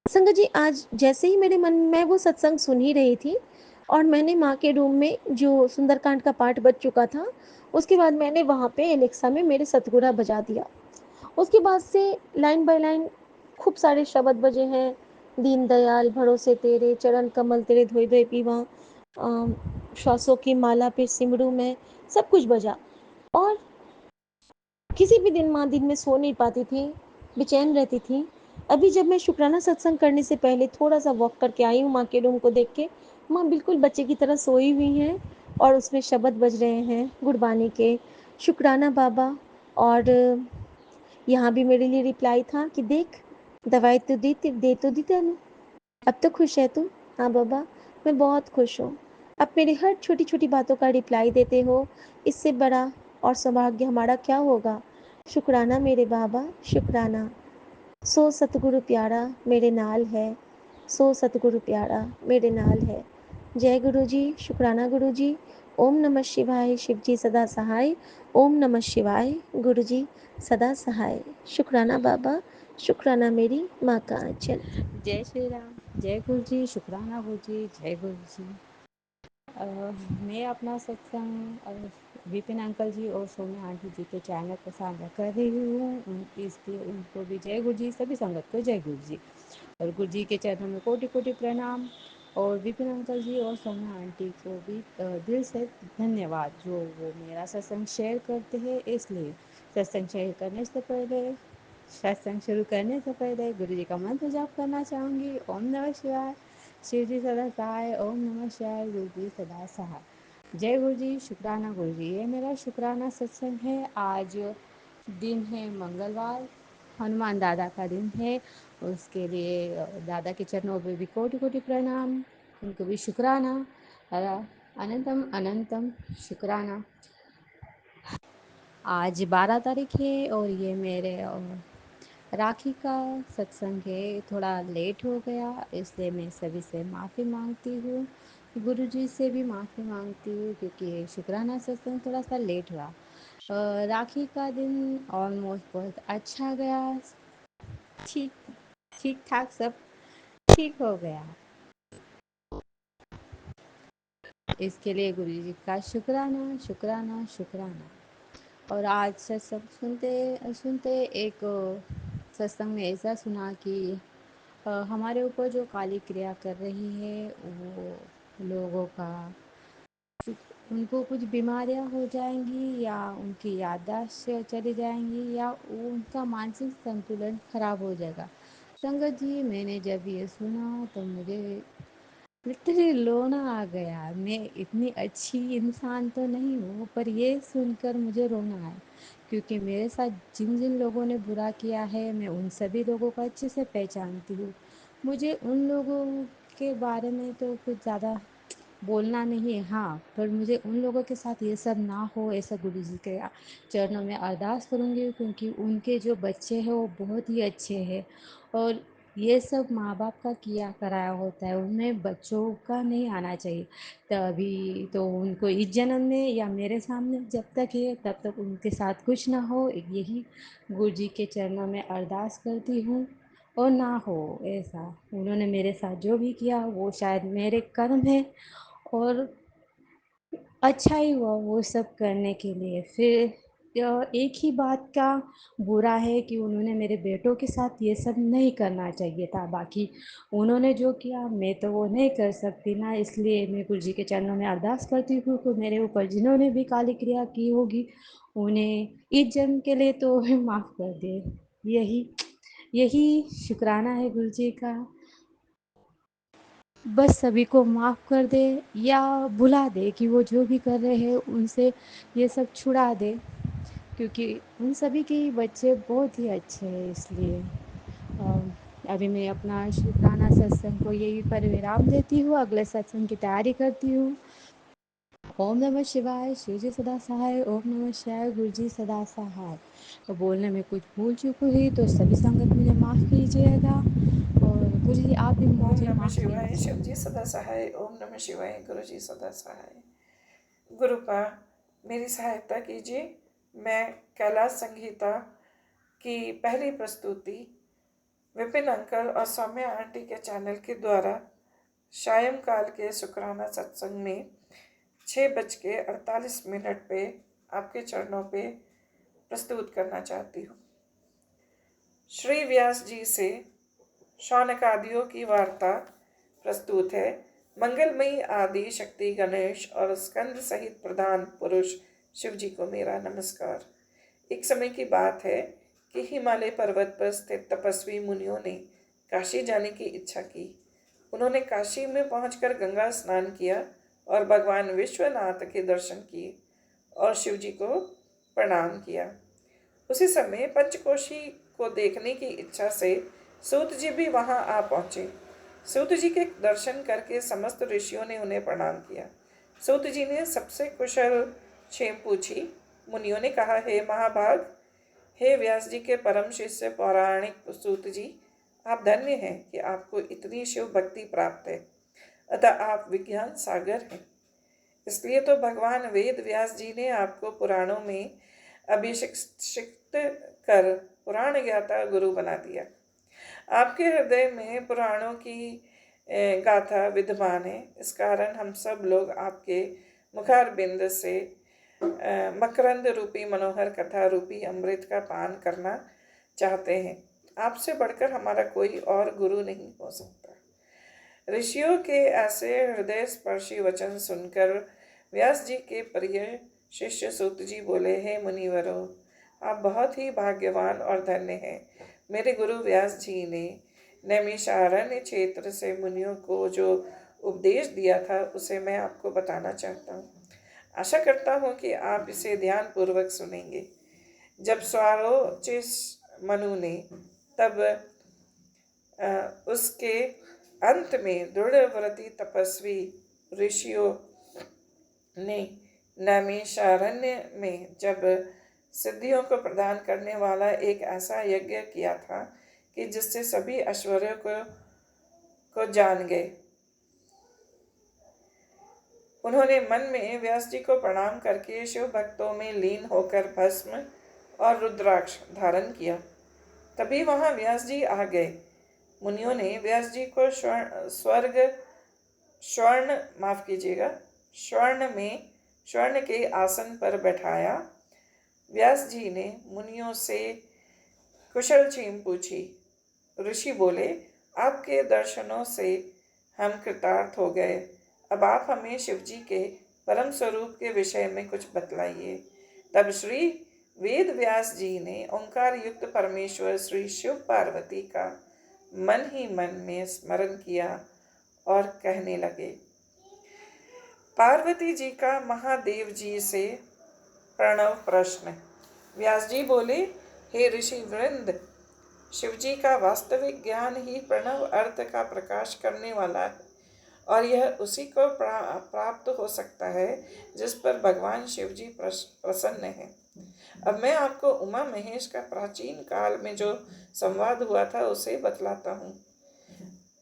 A: संगत जी, आज जैसे ही मेरे मन में वो सत्संग सुन ही रही थी और मैंने माँ के रूम में जो सुंदरकांड का पाठ बज चुका था, उसके बाद मैंने वहाँ पे एलेक्सा में मेरे सतगुरु बजा दिया। उसके बाद से लाइन बाय लाइन खूब सारे शब्द बजे हैं। दीन दयाल भरोसे तेरे, चरण कमल तेरे धोए धोए पीवा, श्वासों की माला पे सिमरू में, सब कुछ बजा। और किसी भी दिन माँ दिन में सो नहीं पाती थी, बेचैन रहती थी। अभी जब मैं शुक्राना सत्संग करने से पहले थोड़ा सा वॉक करके आई हूँ माँ के रूम को देख के, माँ बिल्कुल बच्चे की तरह सोई हुई हैं और उसमें शब्द बज रहे हैं गुरबानी के, शुक्राना बाबा। और यहाँ भी मेरे लिए रिप्लाई था कि देख, दवाई तो दे तो दी तेनू, अब तो खुश है तू? हाँ बाबा, मैं बहुत खुश हूँ। आप मेरी हर छोटी छोटी बातों का रिप्लाई देते हो, इससे बड़ा और सौभाग्य हमारा क्या होगा। शुक्राना मेरे बाबा, शुक्राना। सो सतगुरु प्यारा मेरे नाल है, सो सतगुरु प्यारा मेरे नाल है। जय गुरु जी, शुक्राना गुरु जी। ओम नमः शिवाय, शिव जी सदा सहाय। ओम नमः शिवाय, गुरु जी सदा सहाय। शुक्राना बाबा, शुक्राना मेरी माँ का आंचल।
B: जय श्री राम, जय गुरु जी, शुक्राना गुरु जी, जय गुरु जी। मैं अपना सत्संग विपिन अंकल जी और सोनिया आंटी जी के चैनल पर साझा कर रही हूँ, इसलिए उनको भी जय गुरु जी, सभी संगत को जय गुरु जी। और गुरु जी के चरणों में कोटि कोटि प्रणाम। और विपिन अंकल जी और सोनिया आंटी को भी दिल से धन्यवाद, जो वो मेरा सत्संग शेयर करते हैं। इसलिए सत्संग शेयर करने से पहले, सत्संग शुरू करने से पहले गुरु जी का मंत्र जाप करना चाहूँगी। ओम नमः शिवाय, शिव जी सदा सहाय। ओम नमः शिवाय, गुरु जी सदा सहाय। जय गुरु जी, शुक्राना गुरु जी। ये मेरा शुक्राना सत्संग है। आज दिन है मंगलवार, हनुमान दादा का दिन है। उसके लिए दादा के चरणों पे भी कोटि कोटि प्रणाम, उनको भी शुक्राना, अनंतम अनंतम शुक्राना। आज 12 तारीख है और ये मेरे राखी का सत्संग है। थोड़ा लेट हो गया, इसलिए मैं सभी से माफ़ी मांगती हूँ। गुरु जी से भी माफ़ी मांगती हूँ क्योंकि शुक्राना सत्संग थोड़ा सा लेट हुआ। राखी का दिन ऑलमोस्ट बहुत अच्छा गया, ठीक ठीक ठाक सब ठीक हो गया। इसके लिए गुरु जी का शुक्राना शुक्राना शुक्राना। और आज सत्संग सुनते सुनते एक सत्संग में ऐसा सुना कि हमारे ऊपर जो काली क्रिया कर रही है वो लोगों का, उनको कुछ बीमारियां हो जाएंगी या उनकी याददाश्त चली जाएंगी या उनका मानसिक संतुलन खराब हो जाएगा। संगत जी, मैंने जब ये सुना तो मुझे लिटरली रोना आ गया। मैं इतनी अच्छी इंसान तो नहीं हूँ, पर ये सुनकर मुझे रोना आया क्योंकि मेरे साथ जिन जिन लोगों ने बुरा किया है, मैं उन सभी लोगों को अच्छे से पहचानती हूँ। मुझे उन लोगों के बारे में तो कुछ ज़्यादा बोलना नहीं है, हाँ, पर मुझे उन लोगों के साथ ये सब ना हो, ऐसा गुरु जी के चरणों में अरदास करूँगी क्योंकि उनके जो बच्चे हैं वो बहुत ही अच्छे हैं। और ये सब माँ बाप का किया कराया होता है, उनमें बच्चों का नहीं आना चाहिए। तभी तो उनको इस जन्म में या मेरे सामने जब तक है तब तक उनके साथ कुछ ना हो, यही गुरु जी के चरणों में अरदास करती हूँ। और ना हो ऐसा, उन्होंने मेरे साथ जो भी किया वो शायद मेरे कर्म है और अच्छा ही हुआ वो सब करने के लिए। फिर एक ही बात का बुरा है कि उन्होंने मेरे बेटों के साथ ये सब नहीं करना चाहिए था। बाकी उन्होंने जो किया मैं तो वो नहीं कर सकती ना, इसलिए मैं गुरु जी के चरणों में अरदास करती हूँ कि मेरे ऊपर जिन्होंने भी काली क्रिया की होगी उन्हें इस जन्म के लिए तो माफ़ कर दे। यही यही शुक्राना है गुरु जी का। बस सभी को माफ़ कर दे या भुला दे कि वो जो भी कर रहे हैं उनसे ये सब छुड़ा दे, क्योंकि उन सभी के बच्चे बहुत ही अच्छे हैं। इसलिए अभी मैं अपना शुक्राना सत्संग को यही पर विराम देती हूँ, अगले सत्संग की तैयारी करती हूँ। ओम नमः शिवाय, शिव जी सदा सहाय। ओम नमः शिवाय, गुरु जी सदा सहाय। और बोलने में कुछ भूल चूक हुई तो सभी संगत मुझे माफ़ कीजिएगा और गुरु जी आप भी
C: ओम
B: मुझे
C: नमः
B: माफ़
C: शिवाय, शिव
B: कीजिए।
C: जी सदा सहाय। ओम नमः शिवाय, गुरु जी सदा सहाय। गुरु का मेरी सहायता कीजिए। मैं कैलाश संगीता की पहली प्रस्तुति विपिन अंकल और सौम्या आंटी के चैनल के द्वारा सायंकाल के शुक्राना सत्संग में 6:48 पे आपके चरणों पे प्रस्तुत करना चाहती हूँ। श्री व्यास जी से शौनकादियों की वार्ता प्रस्तुत है। मंगलमयी आदि शक्ति गणेश और स्कंद सहित प्रधान पुरुष शिव जी को मेरा नमस्कार। एक समय की बात है कि हिमालय पर्वत पर स्थित तपस्वी मुनियों ने काशी जाने की इच्छा की। उन्होंने काशी में पहुंचकर गंगा स्नान किया और भगवान विश्वनाथ के दर्शन किए और शिव जी को प्रणाम किया। उसी समय पंचकोशी को देखने की इच्छा से सूत जी भी वहां आ पहुंचे। सूत जी के दर्शन करके समस्त ऋषियों ने उन्हें प्रणाम किया। सूत जी ने सबसे कुशल क्षेम पूछी। मुनियों ने कहा, हे महाभाग, हे व्यास जी के परम शिष्य पौराणिक सूत जी, आप धन्य हैं कि आपको इतनी शिव भक्ति प्राप्त है, अतः आप विज्ञान सागर हैं। इसलिए तो भगवान वेद व्यास जी ने आपको पुराणों में अभिषिक्त कर पुराण ज्ञाता गुरु बना दिया। आपके हृदय में पुराणों की गाथा विद्यमान है। इस कारण हम सब लोग आपके मुखारबिंद से मकरंद रूपी मनोहर कथा रूपी अमृत का पान करना चाहते हैं। आपसे बढ़कर हमारा कोई और गुरु नहीं हो सकता। ऋषियों के ऐसे हृदय स्पर्शी वचन सुनकर व्यास जी के प्रिय शिष्य सूत जी बोले, हे मुनिवरों, आप बहुत ही भाग्यवान और धन्य हैं। मेरे गुरु व्यास जी ने नैमिषारण्य क्षेत्र से मुनियों को जो उपदेश दिया था उसे मैं आपको बताना चाहता हूँ। आशा करता हूँ कि आप इसे ध्यान पूर्वक सुनेंगे। जब स्वारोचिष मनु ने तब उसके अंत में दृढ़व्रती तपस्वी ऋषियों ने नैमिषारण्य में जब सिद्धियों को प्रदान करने वाला एक ऐसा यज्ञ किया था कि जिससे सभी ऐश्वर्यों को जान गए। उन्होंने मन में व्यास जी को प्रणाम करके शिव भक्तों में लीन होकर भस्म और रुद्राक्ष धारण किया। तभी वहां व्यास जी आ गए। मुनियों ने व्यास जी को स्वर्ण के आसन पर बैठाया। व्यास जी ने मुनियों से कुशल क्षेम पूछी। ऋषि बोले, आपके दर्शनों से हम कृतार्थ हो गए। अब आप हमें शिव जी के परम स्वरूप के विषय में कुछ बतलाइए। तब श्री वेद व्यास जी ने ओंकार युक्त परमेश्वर श्री शिव पार्वती का मन ही मन में स्मरण किया और कहने लगे। पार्वती जी का महादेव जी से प्रणव प्रश्न। व्यास जी बोले, हे ऋषि वृंद, शिव जी का वास्तविक ज्ञान ही प्रणव अर्थ का प्रकाश करने वाला है और यह उसी को प्राप्त हो सकता है जिस पर भगवान शिव जी प्रसन्न है। अब मैं आपको उमा महेश का प्राचीन काल में जो संवाद हुआ था उसे बतलाता हूँ।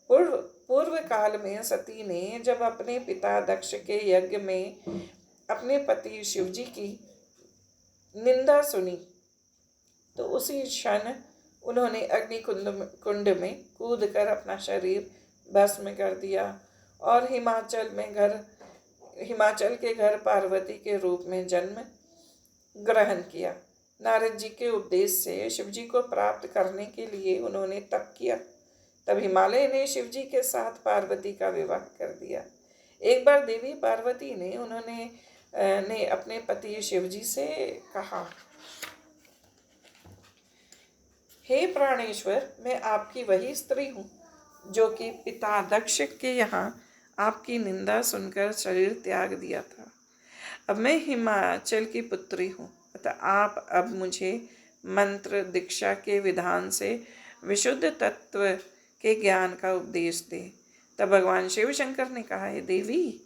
C: पूर्व काल में सती ने जब अपने पिता दक्ष के यज्ञ में अपने पति शिव जी की निंदा सुनी तो उसी क्षण उन्होंने अग्नि कुंड में कूदकर अपना शरीर भस्म कर दिया और हिमाचल के घर पार्वती के रूप में जन्म ग्रहण किया। नारद जी के उपदेश से शिव जी को प्राप्त करने के लिए उन्होंने तप किया। तब हिमालय ने शिव जी के साथ पार्वती का विवाह कर दिया। एक बार देवी पार्वती ने अपने पति शिव जी से कहा, हे प्राणेश्वर, मैं आपकी वही स्त्री हूँ जो कि पिता दक्ष के यहाँ आपकी निंदा सुनकर शरीर त्याग दिया था। अब मैं हिमाचल की पुत्री हूँ, अतः आप अब मुझे मंत्र दीक्षा के विधान से विशुद्ध तत्व के ज्ञान का उपदेश दे। तब भगवान शिव शंकर ने कहा, हे देवी,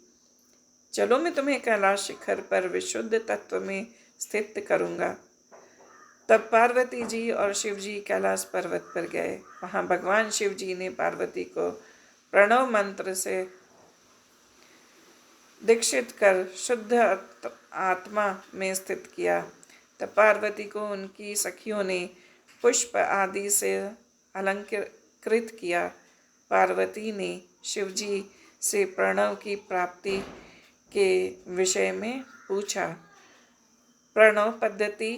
C: चलो मैं तुम्हें कैलाश शिखर पर विशुद्ध तत्व में स्थित करूँगा। तब पार्वती जी और शिव जी कैलाश पर्वत पर गए। वहाँ भगवान शिव जी ने पार्वती को प्रणव मंत्र से दीक्षित कर शुद्ध आत्मा में स्थित किया। तब पार्वती को उनकी सखियों ने पुष्प आदि से नमस्कृत किया। पार्वती ने शिवजी से प्रणव की प्राप्ति के विषय में पूछा। प्रणव पद्धति,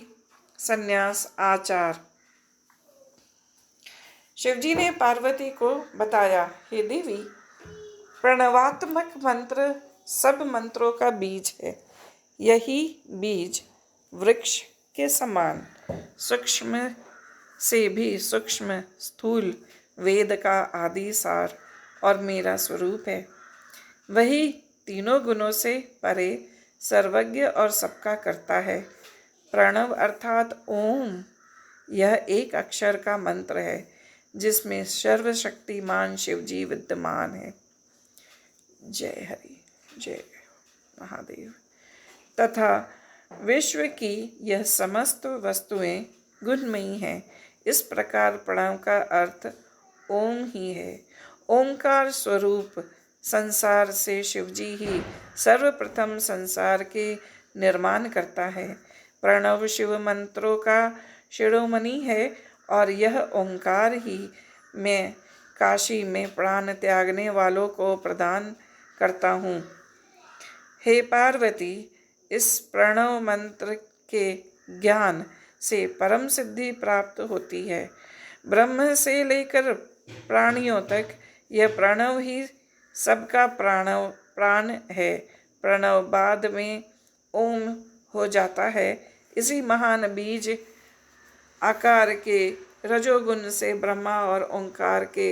C: संन्यास आचार। शिवजी ने पार्वती को बताया, हे देवी, प्रणवात्मक मंत्र सब मंत्रों का बीज है। यही बीज वृक्ष के समान सूक्ष्म से भी सूक्ष्म, स्थूल, वेद का आदि सार और मेरा स्वरूप है। वही तीनों गुणों से परे सर्वज्ञ और सबका करता है। प्रणव अर्थात ओम, यह एक अक्षर का मंत्र है जिसमें सर्वशक्तिमान शिवजी विद्यमान है। जय हरि, जय महादेव। तथा विश्व की यह समस्त वस्तुएं गुणमयी हैं। इस प्रकार प्रणव का अर्थ ओम ही है। ओंकार स्वरूप संसार से शिवजी ही सर्वप्रथम संसार के निर्माण करता है। प्रणव शिव मंत्रों का शिरोमणि है और यह ओंकार ही मैं काशी में प्राण त्यागने वालों को प्रदान करता हूँ। हे पार्वती, इस प्रणव मंत्र के ज्ञान से परम सिद्धि प्राप्त होती है। ब्रह्म से लेकर प्राणियों तक यह प्रणव ही सबका प्राण है। प्रणव बाद में ओम हो जाता है। इसी महान बीज आकार के रजोगुण से ब्रह्मा और ओंकार के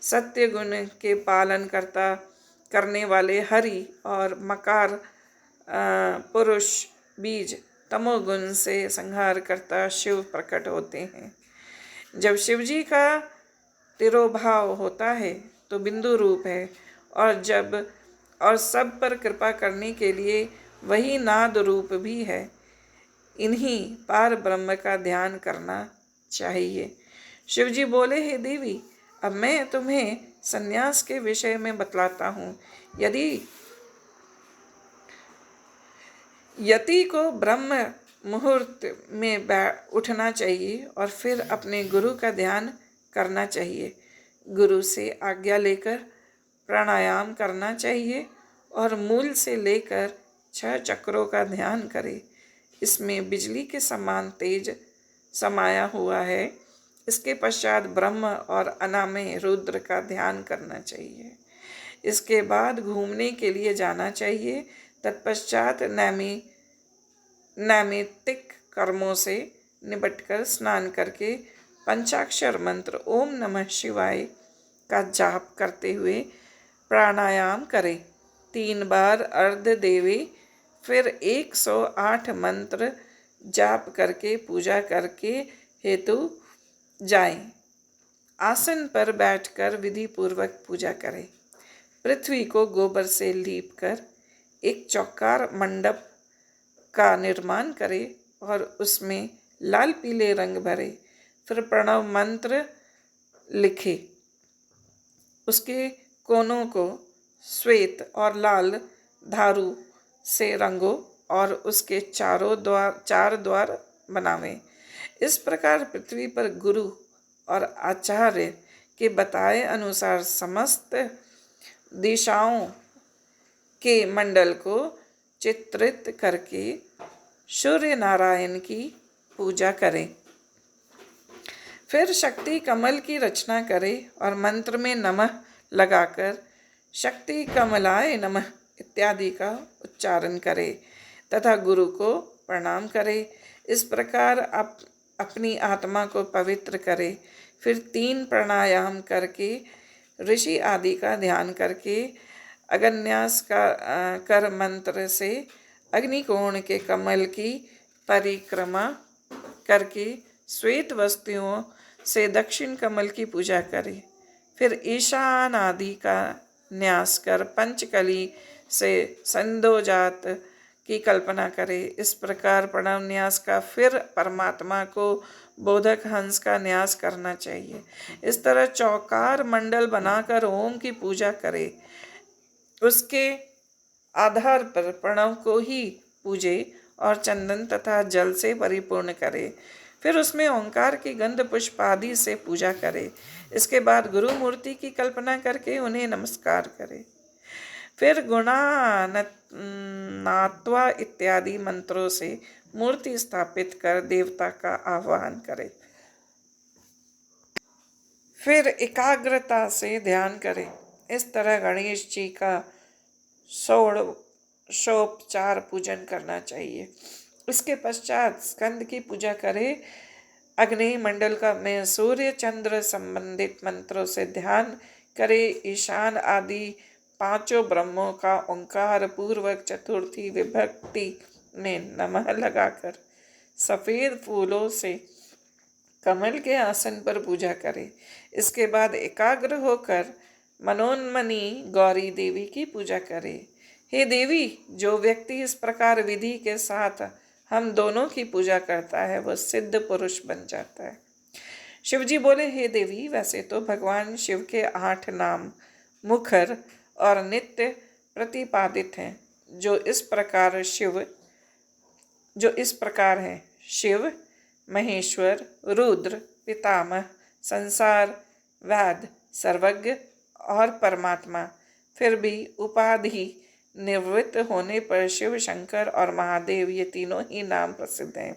C: सत्य गुण के पालन करने वाले हरि और मकार पुरुष बीज तमोगुण से संहार करता शिव प्रकट होते हैं। जब शिवजी का तिरोभाव होता है तो बिंदु रूप है और सब पर कृपा करने के लिए वही नाद रूप भी है। इन्हीं पार ब्रह्म का ध्यान करना चाहिए। शिवजी बोले, हे देवी, अब मैं तुम्हें संन्यास के विषय में बतलाता हूँ। यति को ब्रह्म मुहूर्त में उठना चाहिए और फिर अपने गुरु का ध्यान करना चाहिए। गुरु से आज्ञा लेकर प्राणायाम करना चाहिए और मूल से लेकर 6 चक्रों का ध्यान करे। इसमें बिजली के समान तेज समाया हुआ है। इसके पश्चात ब्रह्म और अनामय रुद्र का ध्यान करना चाहिए। इसके बाद घूमने के लिए जाना चाहिए। तत्पश्चात नैमित्तिक कर्मों से निपटकर स्नान करके पंचाक्षर मंत्र ओम नमः शिवाय का जाप करते हुए प्राणायाम करें। 3 बार अर्घ देवे, फिर 108 मंत्र जाप करके पूजा करके हेतु जाएं। आसन पर बैठकर विधि पूर्वक पूजा करें। पृथ्वी को गोबर से लीप कर एक चौकार मंडप का निर्माण करें और उसमें लाल पीले रंग भरे। फिर प्रणव मंत्र लिखे। उसके कोनों को श्वेत और लाल धारू से रंगो और उसके 4 द्वार बनावें। इस प्रकार पृथ्वी पर गुरु और आचार्य के बताए अनुसार समस्त दिशाओं के मंडल को चित्रित करके सूर्य नारायण की पूजा करें। फिर शक्ति कमल की रचना करें और मंत्र में नमः लगाकर शक्ति कमलाय नमः इत्यादि का उच्चारण करें तथा गुरु को प्रणाम करें। इस प्रकार अपनी आत्मा को पवित्र करें। फिर 3 प्राणायाम करके ऋषि आदि का ध्यान करके अग्न्यास का कर मंत्र से अग्निकोण के कमल की परिक्रमा करके श्वेत वस्तुओं से दक्षिण कमल की पूजा करें। फिर ईशान आदि का न्यास कर पंचकली से संदोजात की कल्पना करें। इस प्रकार प्रणव न्यास का फिर परमात्मा को बोधक हंस का न्यास करना चाहिए। इस तरह चौकार मंडल बनाकर ओम की पूजा करें। उसके आधार पर प्रणव को ही पूजे और चंदन तथा जल से परिपूर्ण करे। फिर उसमें ओंकार की गंध पुष्प आदि से पूजा करे। इसके बाद गुरु मूर्ति की कल्पना करके उन्हें नमस्कार करे। फिर गुणानात्वा इत्यादि मंत्रों से मूर्ति स्थापित कर देवता का आह्वान करे। फिर एकाग्रता से ध्यान करें। इस तरह गणेश जी का षोडशोपचार पूजन करना चाहिए। इसके पश्चात स्कंद की पूजा करें। अग्नि मंडल का में सूर्य चंद्र संबंधित मंत्रों से ध्यान करे। ईशान आदि पांचों ब्रह्मों का ओंकार पूर्वक चतुर्थी विभक्ति में नमः लगाकर सफेद फूलों से कमल के आसन पर पूजा करें। इसके बाद एकाग्र होकर मनोन्मनी गौरी देवी की पूजा करें। हे देवी, जो व्यक्ति इस प्रकार विधि के साथ हम दोनों की पूजा करता है वह सिद्ध पुरुष बन जाता है। शिव जी बोले, हे देवी, वैसे तो भगवान शिव के 8 नाम मुखर और नित्य प्रतिपादित हैं, जो इस प्रकार हैं: शिव, महेश्वर, रुद्र, पितामह, संसार, वेद, सर्वज्ञ और परमात्मा। फिर भी उपाधि निवृत्त होने पर शिव, शंकर और महादेव ये तीनों ही नाम प्रसिद्ध हैं।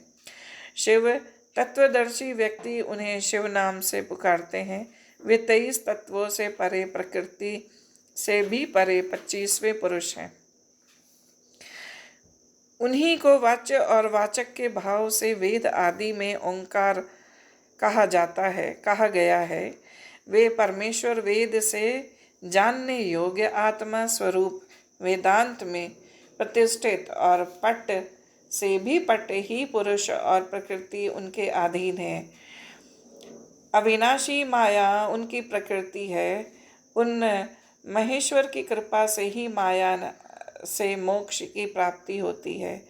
C: शिव तत्वदर्शी व्यक्ति उन्हें शिव नाम से पुकारते हैं। वे 23 तत्वों से परे, प्रकृति से भी परे 25वें पुरुष हैं। उन्हीं को वाच्य और वाचक के भाव से वेद आदि में ओंकार कहा गया है। वे परमेश्वर वेद से जानने योग्य आत्मा स्वरूप वेदांत में प्रतिष्ठित और पट से भी पट ही पुरुष और प्रकृति उनके अधीन है। अविनाशी माया उनकी प्रकृति है। उन महेश्वर की कृपा से ही माया से मोक्ष की प्राप्ति होती है।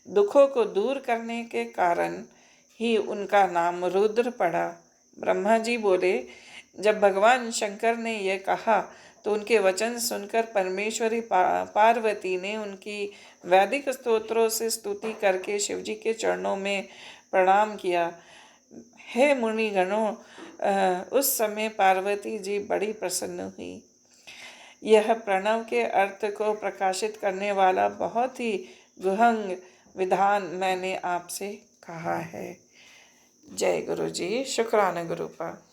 C: दुखों को दूर करने के कारण ही उनका नाम रुद्र पड़ा। ब्रह्मा जी बोले, जब भगवान शंकर ने यह कहा तो उनके वचन सुनकर परमेश्वरी पार्वती ने उनकी वैदिक स्तोत्रों से स्तुति करके शिवजी के चरणों में प्रणाम किया। हे मुनिगणों, उस समय पार्वती जी बड़ी प्रसन्न हुई। यह प्रणव के अर्थ को प्रकाशित करने वाला बहुत ही गुहंग विधान मैंने आपसे कहा है। जय गुरु जी। शुक्राना गुरुपा।